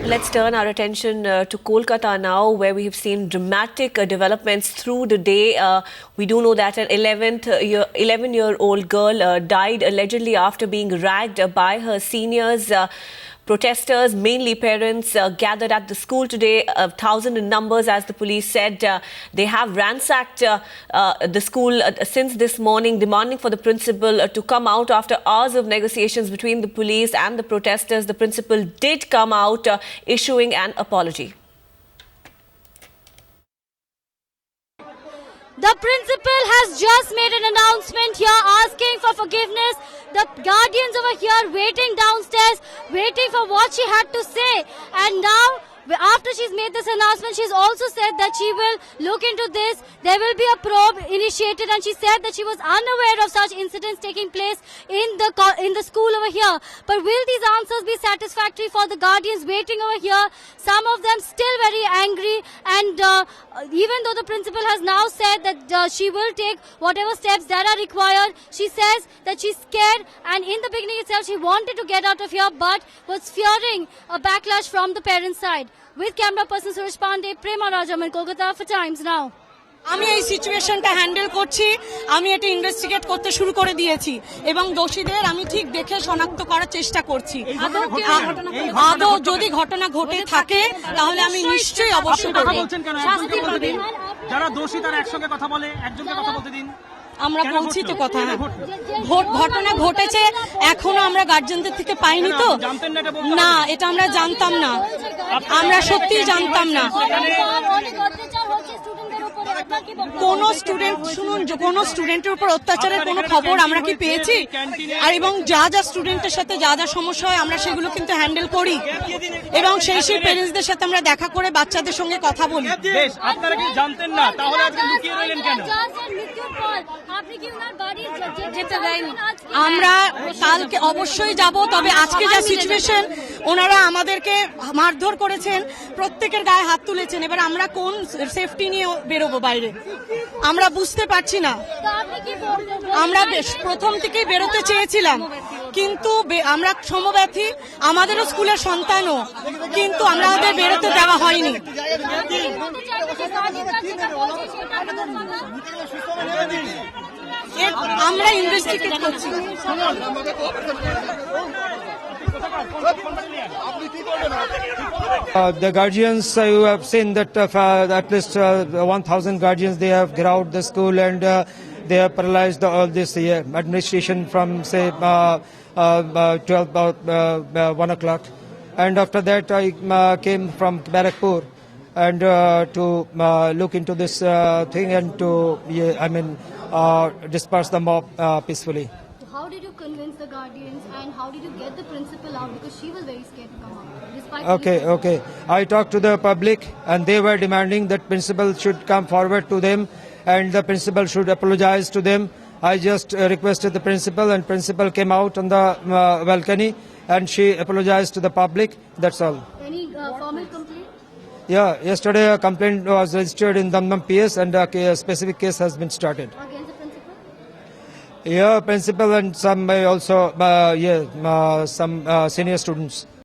Let's turn our attention to Kolkata now, where we have seen dramatic developments through the day. We do know that an 11-year-old girl died allegedly after being ragged by her seniors. Protesters, mainly parents, gathered at the school today, 1,000 in numbers, as the police said. They have ransacked the school since this morning, demanding for the principal to come out. After hours of negotiations between the police and the protesters, the principal did come out, issuing an apology. The principal has just made an announcement here asking for forgiveness. The guardians over here waiting downstairs, waiting for what she had to say. And now, after she's made this announcement, she's also said that she will look into this. There will be a probe initiated, and she said that she was unaware of such incidents taking place in the school over here. But will these answers be satisfactory for the guardians waiting over here? Some of them still very angry, and even though the principal has now said that she will take whatever steps that are required, she says that she's scared, and in the beginning itself she wanted to get out of here but was fearing a backlash from the parents' side. With camera person Suresh Pandey, Prema Rajaman, Kolkata for Times Now. আমি এই সিচুয়েশনটা handle করছি, আমি এটা investigate করতে শুরু করে দিয়েছি এবং দোষীদের আমি ঠিক দেখে শনাক্ত করার চেষ্টা করছি। আদৌ যদি ঘটনা ঘটে থাকে তাহলে আমি নিশ্চয়ই অবশ্যই করব। যারা দোষী তারা একসঙ্গে কথা বলে, একজনকে কথা বলতে দিন। আমরা বলছি তো কথা, ঘটনা ঘটেছে, এখনো আমরা গার্জেনদের থেকে পাইনি তো না, এটা আমরা জানতাম না, আমরা সত্যিই জানতাম না। কোন স্টুডেন্ট শুনুন, কোন স্টুডেন্টের উপর অত্যাচারের কোনো খবর আমরা কি পেয়েছি? আর এবং যা যা স্টুডেন্টের সাথে যা যা সমস্যা হয় আমরা সেগুলো কিন্তু হ্যান্ডেল করি এবং সেই প্যারেন্টসদের সাথে আমরা দেখা করে বাচ্চাদের সঙ্গে কথা বলি। আপনারা কি জানতেন না, তাহলে আজকে লুকিয়ে রইলেন কেন? আমরা কালকে অবশ্যই যাব, তবে আজকে যা সিচুয়েশন, ওনারা আমাদেরকে মারধর করেছেন, প্রত্যেকের গায়ে হাত তুলেছেন, এবার আমরা কোন সেফটি নিয়ে বেরোবো বাইরে আমরা বুঝতে পারছি না। আমরা প্রথম থেকেই বেরোতে চেয়েছিলাম, কিন্তু আমরা সমব্যথী, আমাদেরও স্কুলের সন্তানও, কিন্তু আমাদের বেরোতে দেওয়া হয়নি। আমরা ইনভেস্টিগেট করছি। The guardians, you have seen that at least 1,000 guardians, they have graved the school and they have paralyzed all this administration from say 1 o'clock. And after that I came from Barakpur and to look into this thing and to disperse the mob peacefully. How did you convince the guardians and how did you get the principal out, because she was very scared to come out? Okay. I talked to the public and they were demanding that principal should come forward to them and the principal should apologize to them. I just requested the principal and principal came out on the balcony and she apologized to the public. That's all. Any formal complaint? Yeah, yesterday a complaint was registered in Damdam PS and a specific case has been started. Against the principal? Yeah, principal and some also some senior students.